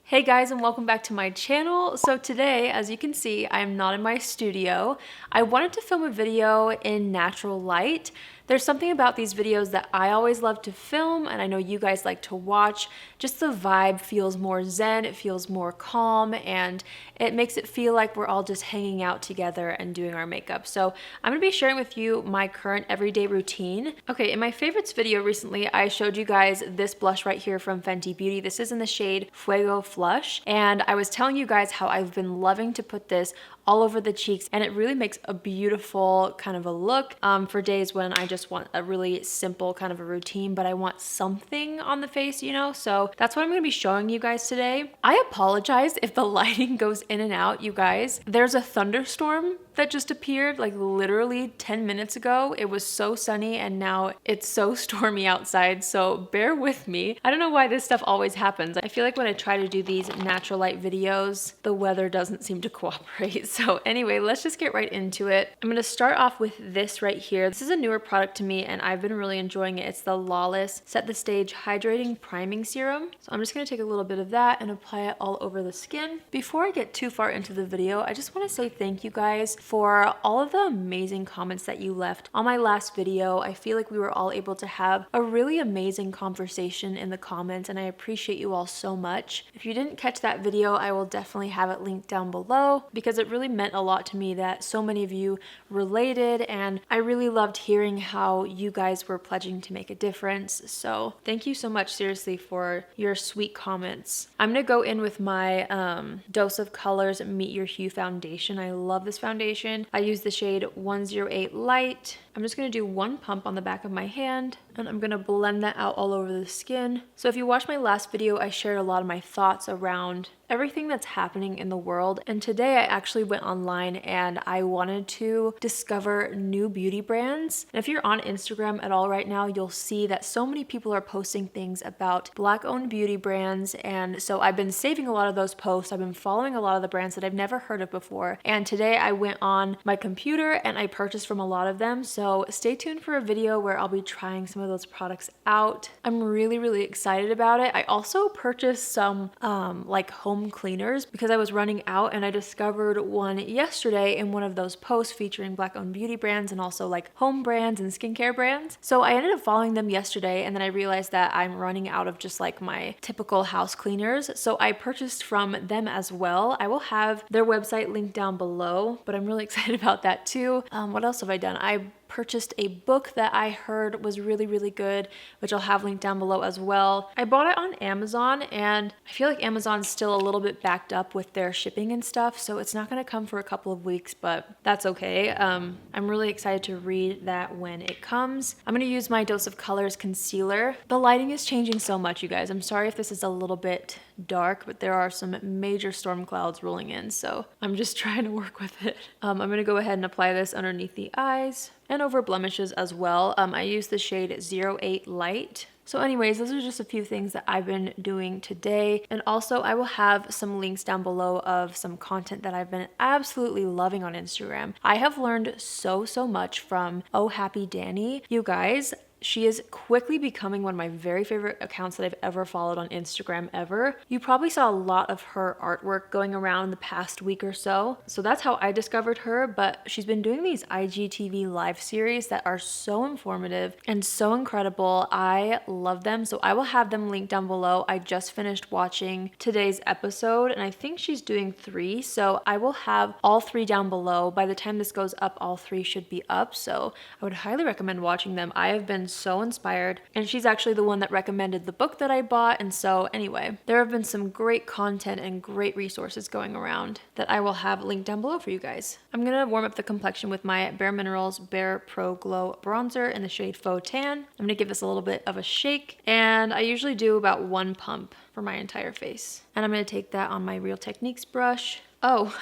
Hey guys, and welcome back to my channel. So today, as you can see, I'm not in my studio. I wanted to film a video in natural light. There's something about these videos that I always love to film, and I know you guys like to watch. Just the vibe feels more zen, it feels more calm, and it makes it feel like we're all just hanging out together and doing our makeup. So I'm gonna be sharing with you my current everyday routine. Okay, in my favorites video recently, I showed you guys this blush right here from Fenty Beauty. This is in the shade Fuego Flush, and I was telling you guys how I've been loving to put this all over the cheeks, and it really makes a beautiful kind of a look for days when I just want a really simple kind of a routine, but I want something on the face, you know? So that's what I'm gonna be showing you guys today. I apologize if the lighting goes in and out, you guys. There's a thunderstorm that just appeared like literally 10 minutes ago. It was so sunny and now it's so stormy outside, so bear with me. I don't know why this stuff always happens. I feel like when I try to do these natural light videos, the weather doesn't seem to cooperate. So anyway, let's just get right into it. I'm gonna start off with this right here. This is a newer product to me and I've been really enjoying it. It's the Lawless Set the Stage Hydrating Priming Serum. So I'm just gonna take a little bit of that and apply it all over the skin. Before I get too far into the video, I just wanna say thank you guys for all of the amazing comments that you left on my last video. I feel like we were all able to have a really amazing conversation in the comments, and I appreciate you all so much. If you didn't catch that video, I will definitely have it linked down below because it really meant a lot to me that so many of you related, and I really loved hearing how you guys were pledging to make a difference. So thank you so much, seriously, for your sweet comments. I'm gonna go in with my Dose of Colors Meet Your Hue foundation. I love this foundation. I use the shade 108 Light. I'm just gonna do one pump on the back of my hand and I'm gonna blend that out all over the skin. So if you watched my last video, I shared a lot of my thoughts around everything that's happening in the world. And today I actually went online and I wanted to discover new beauty brands. And if you're on Instagram at all right now, you'll see that so many people are posting things about Black-owned beauty brands. And so I've been saving a lot of those posts. I've been following a lot of the brands that I've never heard of before. And today I went on my computer and I purchased from a lot of them. So stay tuned for a video where I'll be trying some of those products out. I'm really excited about it. I also purchased some like home cleaners because I was running out, and I discovered one yesterday in one of those posts featuring Black-owned beauty brands and also like home brands and skincare brands. So I ended up following them yesterday, and then I realized that I'm running out of just like my typical house cleaners. So I purchased from them as well. I will have their website linked down below, but I'm really excited about that too. What else have I done? I purchased a book that I heard was really good, which I'll have linked down below as well. I bought it on Amazon, and I feel like Amazon's still a little bit backed up with their shipping and stuff, so it's not going to come for a couple of weeks, but that's okay. I'm really excited to read that when it comes. I'm going to use my Dose of Colors concealer. The lighting is changing so much, you guys. I'm sorry if this is a little bit dark, but there are some major storm clouds rolling in, so I'm just trying to work with it. I'm going to go ahead and apply this underneath the eyes and over blemishes as well. I use the shade 08 Light. So anyways, those are just a few things that I've been doing today. And also I will have some links down below of some content that I've been absolutely loving on Instagram. I have learned so much from Oh Happy Danny. You guys, she is quickly becoming one of my very favorite accounts that I've ever followed on Instagram ever. You probably saw a lot of her artwork going around the past week or so. So that's how I discovered her, but she's been doing these IGTV live series that are so informative and so incredible. I love them, so I will have them linked down below. I just finished watching today's episode and I think she's doing 3, so I will have all 3 down below. By the time this goes up, all 3 should be up, so I would highly recommend watching them. I have been so inspired, and she's actually the one that recommended the book that I bought. And so anyway, there have been some great content and great resources going around that I will have linked down below for you guys. I'm gonna warm up the complexion with my Bare Minerals Bare Pro Glow bronzer in the shade Faux Tan. I'm gonna give this a little bit of a shake, and I usually do about 1 pump for my entire face. And I'm gonna take that on my Real Techniques brush. Oh,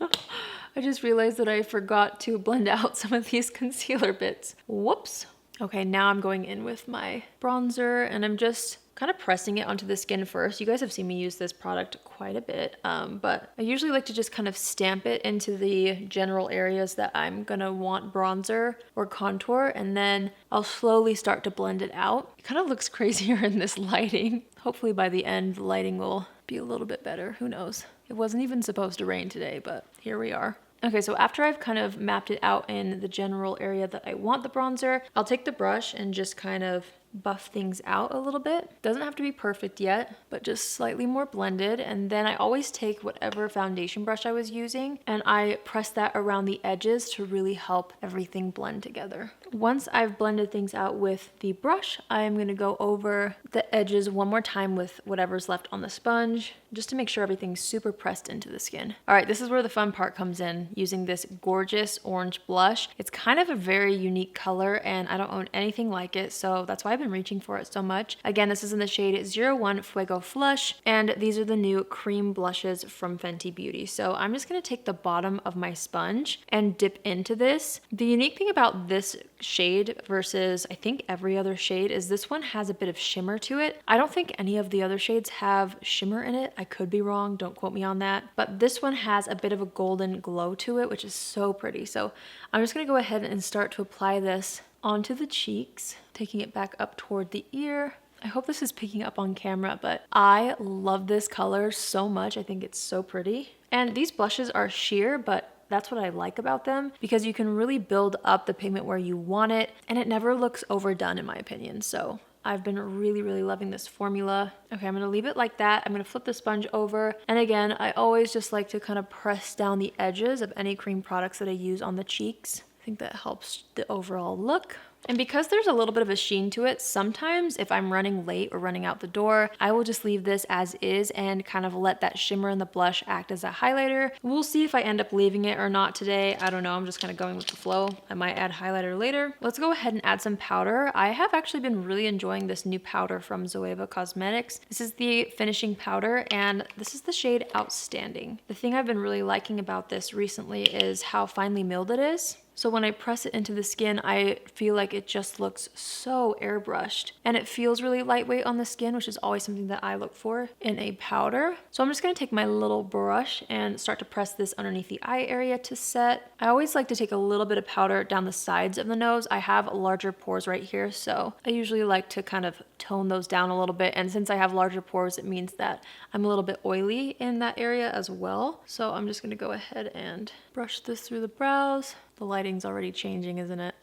I just realized that I forgot to blend out some of these concealer bits. Whoops. Okay, now I'm going in with my bronzer and I'm just kind of pressing it onto the skin first. You guys have seen me use this product quite a bit, but I usually like to just kind of stamp it into the general areas that I'm gonna want bronzer or contour, and then I'll slowly start to blend it out. It kind of looks crazier in this lighting. Hopefully by the end, the lighting will be a little bit better. Who knows? It wasn't even supposed to rain today, but here we are. Okay, so after I've kind of mapped it out in the general area that I want the bronzer, I'll take the brush and just kind of buff things out a little bit. Doesn't have to be perfect yet, but just slightly more blended. And then I always take whatever foundation brush I was using and I press that around the edges to really help everything blend together. Once I've blended things out with the brush, I'm going to go over the edges one more time with whatever's left on the sponge, just to make sure everything's super pressed into the skin. All right, this is where the fun part comes in, using this gorgeous orange blush. It's kind of a very unique color and I don't own anything like it, so that's why I've been reaching for it so much. Again, this is in the shade 01 Fuego Flush, and these are the new cream blushes from Fenty Beauty. So I'm just gonna take the bottom of my sponge and dip into this. The unique thing about this shade versus I think every other shade is this one has a bit of shimmer to it. I don't think any of the other shades have shimmer in it. I could be wrong, don't quote me on that. But this one has a bit of a golden glow to it, which is so pretty. So I'm just gonna go ahead and start to apply this onto the cheeks, taking it back up toward the ear. I hope this is picking up on camera, but I love this color so much. I think it's so pretty. And these blushes are sheer, but that's what I like about them because you can really build up the pigment where you want it and it never looks overdone in my opinion. So I've been really loving this formula. Okay, I'm gonna leave it like that. I'm gonna flip the sponge over. And again, I always just like to kind of press down the edges of any cream products that I use on the cheeks. I think that helps the overall look. And because there's a little bit of a sheen to it, sometimes if I'm running late or running out the door, I will just leave this as is and kind of let that shimmer in the blush act as a highlighter. We'll see if I end up leaving it or not today. I don't know, I'm just kind of going with the flow. I might add highlighter later. Let's go ahead and add some powder. I have actually been really enjoying this new powder from Zoeva Cosmetics. This is the finishing powder and this is the shade Outstanding. The thing I've been really liking about this recently is how finely milled it is. So when I press it into the skin, I feel like it just looks so airbrushed and it feels really lightweight on the skin, which is always something that I look for in a powder. So I'm just gonna take my little brush and start to press this underneath the eye area to set. I always like to take a little bit of powder down the sides of the nose. I have larger pores right here, so I usually like to kind of tone those down a little bit. And since I have larger pores, it means that I'm a little bit oily in that area as well. So I'm just gonna go ahead and brush this through the brows. The lighting's already changing, isn't it?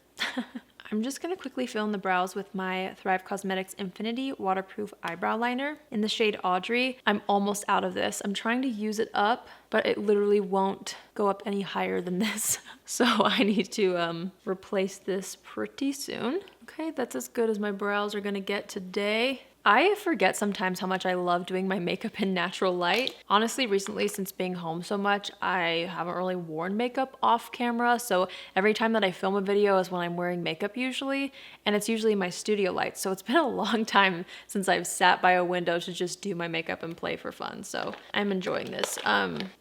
I'm just gonna quickly fill in the brows with my Thrive Causemetics Infinity Waterproof Eyebrow Liner in the shade Audrey. I'm almost out of this. I'm trying to use it up, but it literally won't go up any higher than this. So I need to replace this pretty soon. Okay, that's as good as my brows are gonna get today. I forget sometimes how much I love doing my makeup in natural light. Honestly, recently, since being home so much, I haven't really worn makeup off camera. So every time that I film a video is when I'm wearing makeup usually, and it's usually my studio lights. So it's been a long time since I've sat by a window to just do my makeup and play for fun. So I'm enjoying this.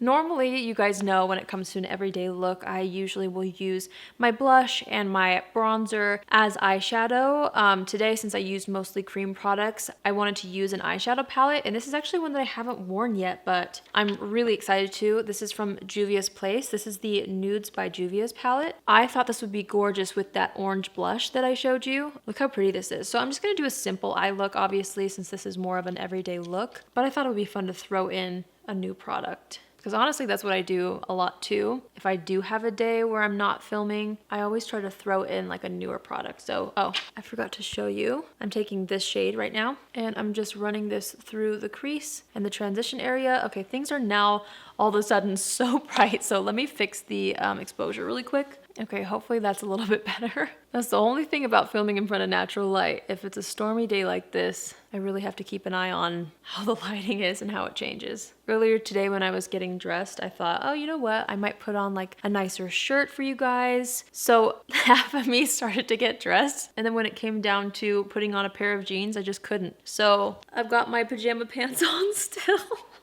Normally, you guys know when it comes to an everyday look, I usually will use my blush and my bronzer as eyeshadow. Today, since I used mostly cream products, I wanted to use an eyeshadow palette, and this is actually one that I haven't worn yet, but I'm really excited to. This is from Juvia's Place. This is the Nudes by Juvia's palette. I thought this would be gorgeous with that orange blush that I showed you. Look how pretty this is. So I'm just gonna do a simple eye look, obviously, since this is more of an everyday look, but I thought it would be fun to throw in a new product. Because honestly, that's what I do a lot too. If I do have a day where I'm not filming, I always try to throw in like a newer product. So, oh, I forgot to show you. I'm taking this shade right now and I'm just running this through the crease and the transition area. Okay, things are now all of a sudden so bright. So let me fix the exposure really quick. Okay, hopefully that's a little bit better. That's the only thing about filming in front of natural light. If it's a stormy day like this, I really have to keep an eye on how the lighting is and how it changes. Earlier today when I was getting dressed, I thought, oh, you know what? I might put on like a nicer shirt for you guys. So half of me started to get dressed. And then when it came down to putting on a pair of jeans, I just couldn't. So I've got my pajama pants on still.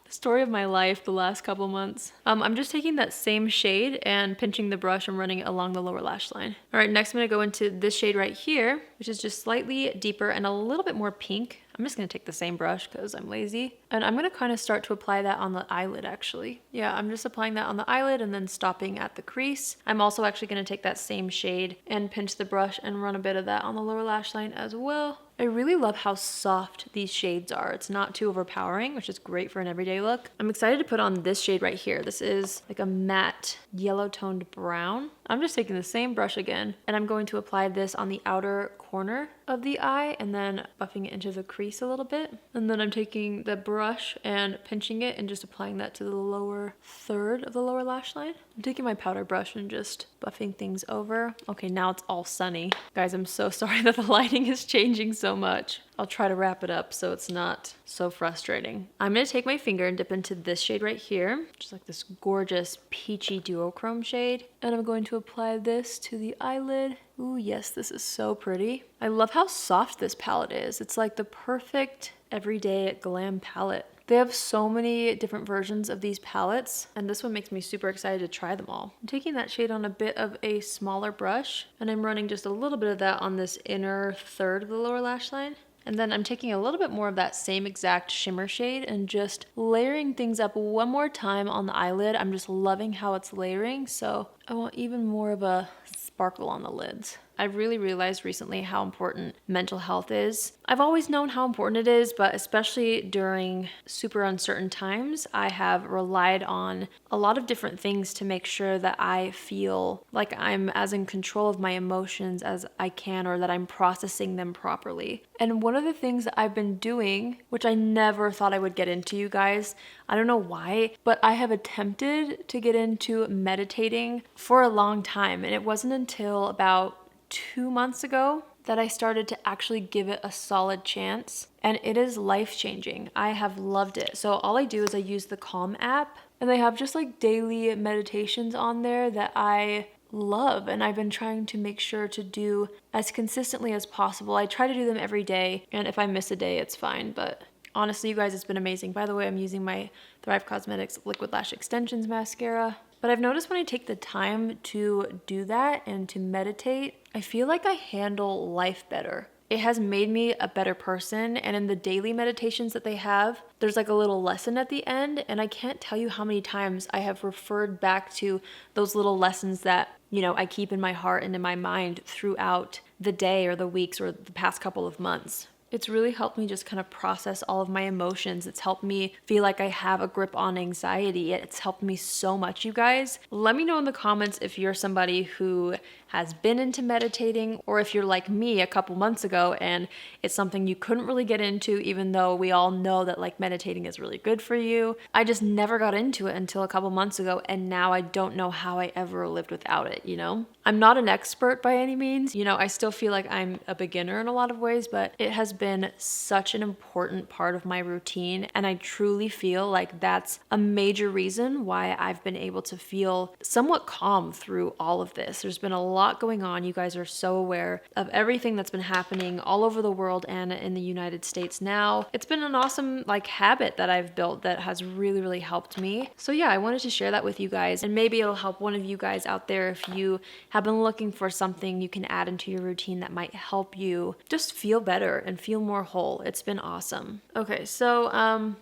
Story of my life the last couple months. I'm just taking that same shade and pinching the brush and running it along the lower lash line. All right, next I'm gonna go into this shade right here, which is just slightly deeper and a little bit more pink. I'm just gonna take the same brush because I'm lazy. And I'm gonna kind of start to apply that on the eyelid actually. Yeah, I'm just applying that on the eyelid and then stopping at the crease. I'm also actually gonna take that same shade and pinch the brush and run a bit of that on the lower lash line as well. I really love how soft these shades are. It's not too overpowering, which is great for an everyday look. I'm excited to put on this shade right here. This is like a matte yellow toned brown. I'm just taking the same brush again, and I'm going to apply this on the outer corner of the eye and then buffing it into the crease a little bit. And then I'm taking the brush and pinching it and just applying that to the lower third of the lower lash line. I'm taking my powder brush and just buffing things over. Okay, now it's all sunny. Guys, I'm so sorry that the lighting is changing so much. I'll try to wrap it up so it's not so frustrating. I'm gonna take my finger and dip into this shade right here, just like this gorgeous peachy duochrome shade. And I'm going to apply this to the eyelid. Ooh, yes, this is so pretty. I love how soft this palette is. It's like the perfect everyday glam palette. They have so many different versions of these palettes, and this one makes me super excited to try them all. I'm taking that shade on a bit of a smaller brush, and I'm running just a little bit of that on this inner third of the lower lash line. And then I'm taking a little bit more of that same exact shimmer shade and just layering things up one more time on the eyelid. I'm just loving how it's layering, so I want even more of a sparkle on the lids. I really realized recently how important mental health is. I've always known how important it is, but especially during super uncertain times, I have relied on a lot of different things to make sure that I feel like I'm as in control of my emotions as I can, or that I'm processing them properly. And one of the things that I've been doing, which I never thought I would get into, you guys, I don't know why, but I have attempted to get into meditating for a long time. And it wasn't until about 2 months ago that I started to actually give it a solid chance, and it is life-changing. I have loved it. So all I do is I use the Calm app, and they have just like daily meditations on there that I love, and I've been trying to make sure to do as consistently as possible. I try to do them every day, and if I miss a day, it's fine, but honestly, you guys, it's been amazing. By the way, I'm using my Thrive Cosmetics Liquid Lash Extensions mascara. But I've noticed when I take the time to do that and to meditate, I feel like I handle life better. It has made me a better person, and in the daily meditations that they have, there's like a little lesson at the end, and I can't tell you how many times I have referred back to those little lessons that, you know, I keep in my heart and in my mind throughout the day or the weeks or the past couple of months. It's really helped me just kind of process all of my emotions. It's helped me feel like I have a grip on anxiety. It's helped me so much, you guys. Let me know in the comments if you're somebody who has been into meditating, or if you're like me a couple months ago and it's something you couldn't really get into, even though we all know that like meditating is really good for you. I just never got into it until a couple months ago, and now I don't know how I ever lived without it, you know? I'm not an expert by any means. You know, I still feel like I'm a beginner in a lot of ways, but it has been such an important part of my routine, and I truly feel like that's a major reason why I've been able to feel somewhat calm through all of this. There's been a lot going on. You guys are so aware of everything that's been happening all over the world and in the United States now. It's been an awesome like habit that I've built that has really, really helped me. So yeah, I wanted to share that with you guys, and maybe it'll help one of you guys out there if you have been looking for something you can add into your routine that might help you just feel better and feel more whole. It's been awesome. Okay, so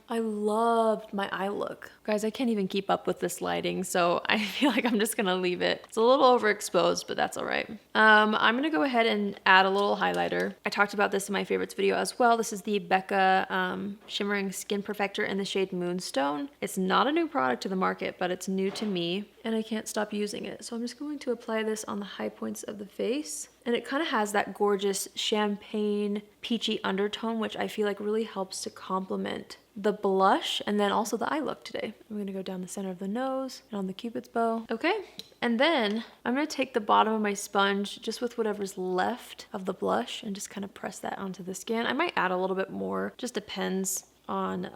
I loved my eye look. Guys, I can't even keep up with this lighting, so I feel like I'm just gonna leave it. It's a little overexposed, but that's all right. I'm gonna go ahead and add a little highlighter. I talked about this in my favorites video as well. This is the Becca Shimmering Skin Perfector in the shade Moonstone. It's not a new product to the market, but it's new to me, and I can't stop using it. So I'm just going to apply this on the high points of the face. And it kind of has that gorgeous champagne peachy undertone, which I feel like really helps to complement the blush and then also the eye look today. I'm gonna go down the center of the nose and on the cupid's bow. Okay, and then I'm gonna take the bottom of my sponge just with whatever's left of the blush and just kind of press that onto the skin. I might add a little bit more, just depends on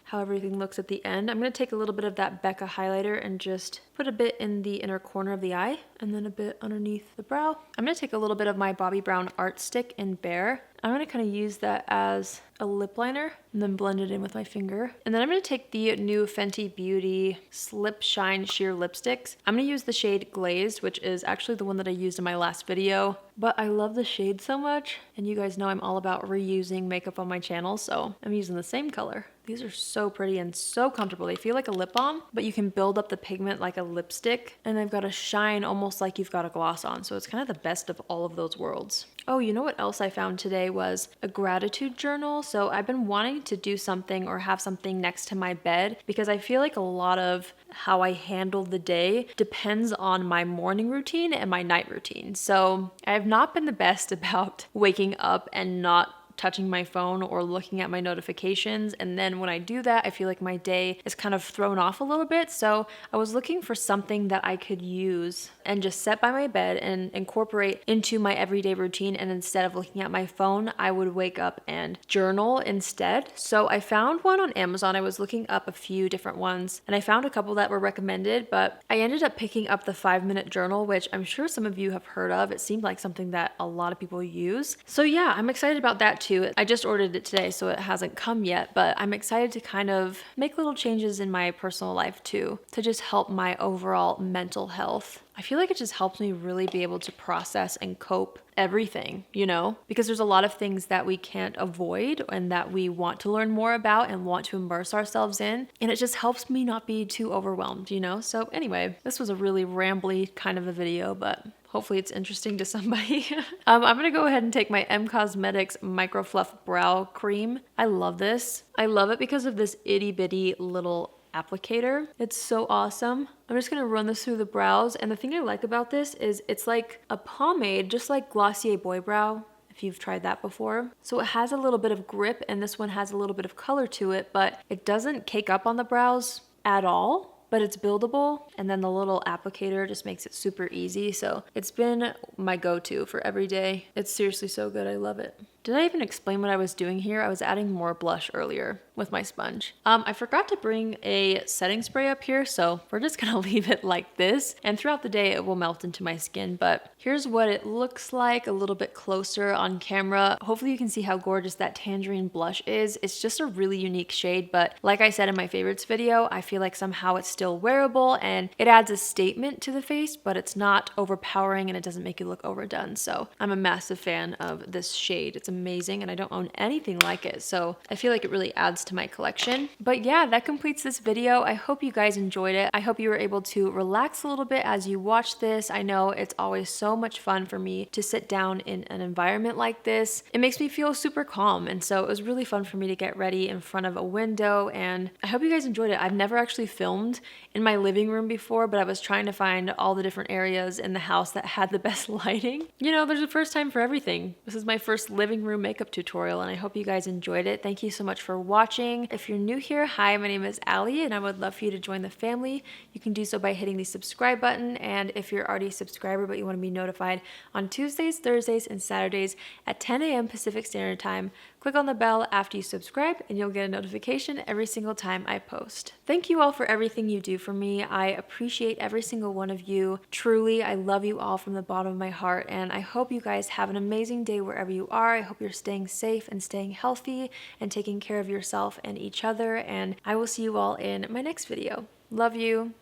how everything looks at the end. I'm gonna take a little bit of that Becca highlighter and just put a bit in the inner corner of the eye and then a bit underneath the brow. I'm gonna take a little bit of my Bobbi Brown Art Stick in Bare. I'm gonna kind of use that as a lip liner and then blend it in with my finger. And then I'm gonna take the new Fenty Beauty Slip Shine Sheer Lipsticks. I'm gonna use the shade Glazed, which is actually the one that I used in my last video. But I love the shade so much, and you guys know I'm all about reusing makeup on my channel, so I'm using the same color. These are so pretty and so comfortable. They feel like a lip balm, but you can build up the pigment like a lipstick, and they've got a shine almost like you've got a gloss on. So it's kind of the best of all of those worlds. Oh, you know what else I found today was a gratitude journal. So I've been wanting to do something or have something next to my bed because I feel like a lot of how I handle the day depends on my morning routine and my night routine. So I have not been the best about waking up and not touching my phone or looking at my notifications, and then when I do that, I feel like my day is kind of thrown off a little bit. So I was looking for something that I could use and just set by my bed and incorporate into my everyday routine, and instead of looking at my phone, I would wake up and journal instead. So I found one on Amazon. I was looking up a few different ones and I found a couple that were recommended, but I ended up picking up the 5-minute journal, which I'm sure some of you have heard of. It seemed like something that a lot of people use. So yeah, I'm excited about that too. I just ordered it today, so it hasn't come yet, but I'm excited to kind of make little changes in my personal life too, to just help my overall mental health. I feel like it just helps me really be able to process and cope everything, you know, because there's a lot of things that we can't avoid and that we want to learn more about and want to immerse ourselves in. And it just helps me not be too overwhelmed, you know? So anyway, this was a really rambly kind of a video, but hopefully it's interesting to somebody. I'm gonna go ahead and take my Cosmetics Micro Fluff Brow Cream. I love this. I love it because of this itty bitty little applicator. It's so awesome. I'm just gonna run this through the brows, and the thing I like about this is it's like a pomade, just like Glossier Boy Brow, if you've tried that before. So it has a little bit of grip, and this one has a little bit of color to it, but it doesn't cake up on the brows at all. But it's buildable, and then the little applicator just makes it super easy. So it's been my go-to for every day. It's seriously so good. I love it. Did I even explain what I was doing here? I was adding more blush earlier with my sponge. I forgot to bring a setting spray up here, so we're just gonna leave it like this, and throughout the day it will melt into my skin. But here's what it looks like a little bit closer on camera. Hopefully you can see how gorgeous that tangerine blush is. It's just a really unique shade, but like I said in my favorites video, I feel like somehow it's still wearable and it adds a statement to the face, but it's not overpowering and it doesn't make you look overdone. So I'm a massive fan of this shade. It's amazing, and I don't own anything like it, so I feel like it really adds to my collection. But yeah, that completes this video. I hope you guys enjoyed it. I hope you were able to relax a little bit as you watch this. I know it's always so much fun for me to sit down in an environment like this. It makes me feel super calm, and so it was really fun for me to get ready in front of a window, and I hope you guys enjoyed it. I've never actually filmed in my living room before, but I was trying to find all the different areas in the house that had the best lighting. You know, there's a first time for everything. This is my first living room makeup tutorial, and I hope you guys enjoyed it. Thank you so much for watching. If you're new here, hi, my name is Allie, and I would love for you to join the family. You can do so by hitting the subscribe button, and if you're already a subscriber but you want to be notified on Tuesdays, Thursdays, and Saturdays at 10 a.m. Pacific Standard Time, click on the bell after you subscribe and you'll get a notification every single time I post. Thank you all for everything you do for me. I appreciate every single one of you. Truly, I love you all from the bottom of my heart, and I hope you guys have an amazing day wherever you are. I hope you're staying safe and staying healthy and taking care of yourself and each other, and I will see you all in my next video. Love you.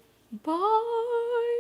Bye.